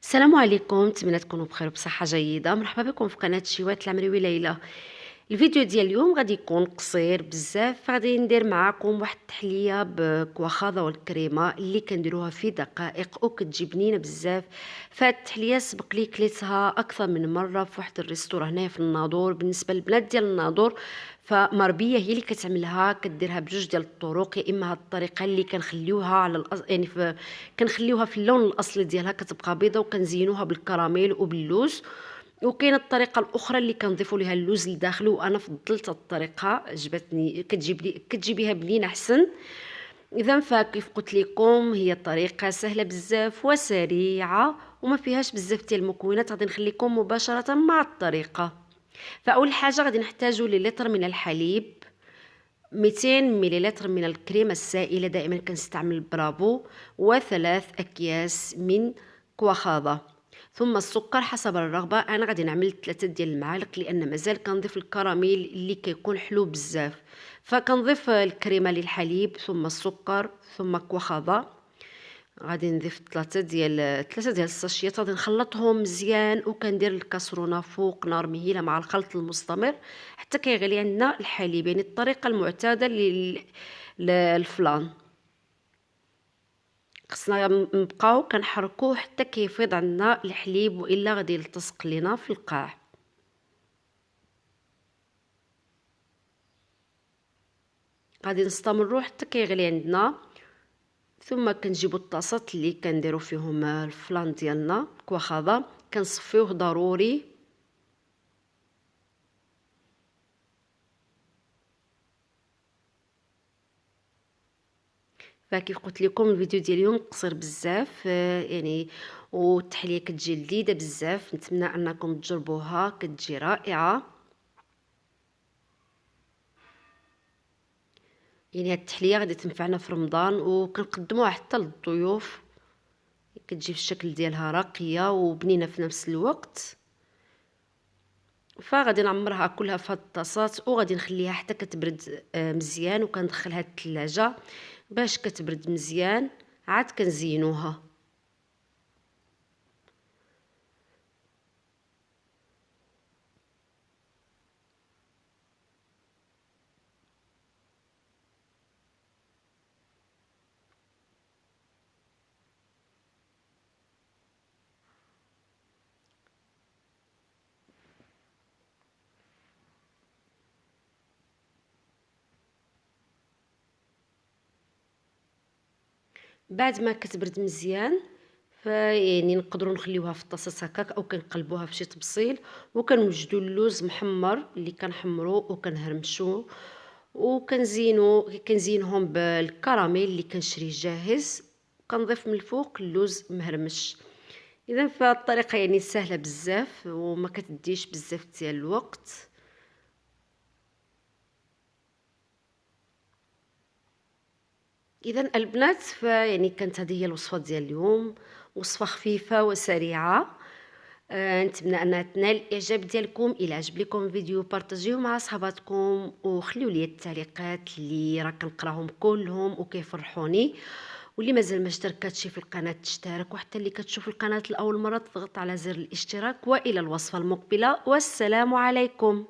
السلام عليكم، نتمنى تكونوا بخير وبصحة جيدة. مرحبا بكم في قناة شيوات العمري ليلى. الفيديو ديال اليوم غادي يكون قصير بزاف، غادي ندير معكم واحد التحليه بكواخاضه والكريمه اللي كنديروها في دقائق وكتجي بنينه بزاف. فهاد التحليه سبق لي كليتها اكثر من مره في واحد الريستوران هنايا في الناظور. بالنسبه للبنات ديال الناظور فمربيه هي اللي كتعملها، كديرها بجوج ديال الطرق. يا اما هاد الطريقه اللي كنخليوها على يعني كنخليوها في اللون الاصلي ديالها كتبقى بيضه، وكنزينوها بالكراميل وباللوز. وكاينه الطريقه الاخرى اللي كنضيفوا ليها اللوز لداخل، وانا فضلت الطريقه عجبتني، كتجي بها بنين احسن. اذا فكيف قلت لكم هي طريقه سهله بزاف وسريعه وما فيهاش بزاف ديال المكونات. غادي نخليكم مباشره مع الطريقه. فاول حاجه غادي نحتاجوا لتر من الحليب، 200 مليلتر من الكريمه السائله، دائما كنستعمل برافو، وثلاث اكياس من كواخاضه. ثم السكر حسب الرغبه، انا غادي نعمل 3 ديال المعالق لان مازال كنضيف الكراميل اللي كيكون حلو بزاف. فكنضيف الكريمه للحليب ثم السكر ثم كواخاضه. غادي نضيف 3 ديال الساشيات، غادي نخلطهم مزيان وكندير الكاسرونه فوق نار مهيله مع الخلط المستمر حتى كيغلي عندنا الحليب، يعني الطريقه المعتاده للفلان. خصنا نبقاو كنحركوه حتى كيفيض عندنا الحليب، والا غادي يلتصق لينا في القاع. غادي نستمروا حتى كيغلي عندنا. ثم كنجيبوا الطاسات اللي كنديروا فيهم الفلان ديالنا كواخاضه، كنصفيوه ضروري. فكيف قلت لكم الفيديو ديال اليوم قصير بزاف، يعني والتحليه كتجي لذيذه بزاف. نتمنى انكم تجربوها، كتجي رائعه. يعني هاد التحليه غادي تنفعنا في رمضان وكنقدموها حتى للضيوف. كتجي في الشكل ديالها راقيه وبنينه في نفس الوقت. فغادي نعمرها كلها في هاد الطاسات وغادي نخليها حتى كتبرد مزيان، وكندخلها الثلاجه باش كتبرد مزيان عاد كنزينوها. بعد ما كتبرد مزيان فيعني نقدروا نخليوها في الطاسه هكاك، او كنقلبوها في شي طبسيل، وكنوجدوا اللوز محمر اللي كنحمرو وكنهرمشو، كنزينهم بالكراميل اللي كنشريه جاهز، كنضيف من الفوق اللوز مهرمش. اذا فالطريقه يعني سهله بزاف وما كتديش بزاف ديال الوقت. اذا البنات فيعني كانت هذه هي الوصفه ديال اليوم، وصفه خفيفه وسريعه. نتمنى انها تنال الاعجاب ديالكم. الى عجب لكم الفيديو بارطاجيوه مع صحباتكم وخليوا لي التعليقات اللي راه كنقراهم كلهم وكيفرحوني. واللي مازال ما اشتركتش في القناه تشترك، وحتى اللي كتشوف القناه لاول مره تضغط على زر الاشتراك. والى الوصفه المقبله، والسلام عليكم.